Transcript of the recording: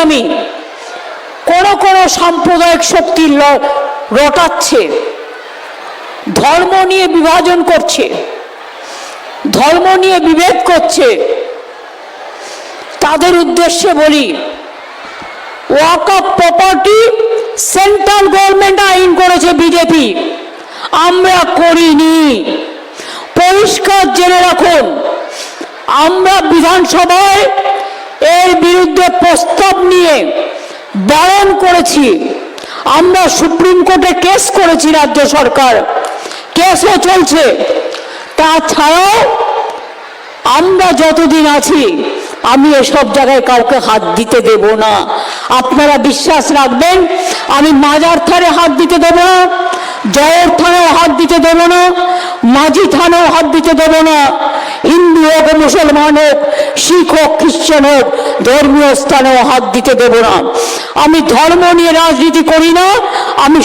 আমি কোন সাম্প্রদায়িক শক্তি রটাচ্ছে, ধর্ম নিয়ে বিভাজন করছে, ধর্ম নিয়ে বিভেদ করছে, তাদের উদ্দেশ্যে বলি, ওয়াকফ প্রপার্টি সেন্ট্রাল গভর্নমেন্ট আইন করেছে বিজেপি, আমরা করিনি। পরিষ্কার জেনে রাখুন, আমরা বিধানসভায় এর বিরুদ্ধে প্রস্তাব নিয়ে বারণ করেছি, আমরা সুপ্রিম কোর্টে কেস করেছি, রাজ্য সরকার কেসও চলছে। তাছাড়াও আমরা যতদিন আছি আমি এসব জায়গায় কাউকে হাত দিতে দেব না। আপনারা বিশ্বাস রাখবেন, আমি মাজার থানে হাত দিতে দেব না, জয়ের থানেও হাত দিতে দেব না, মাঝি থানেও হাত দিতে দেব না, হিন্দু হোক মুসলমান হোক, শিখ হোক খ্রিস্টান হোক, ধর্মীয় স্থানেও হাত দিতে দেব না। আমি ধর্ম নিয়ে রাজনীতি করি না, আমি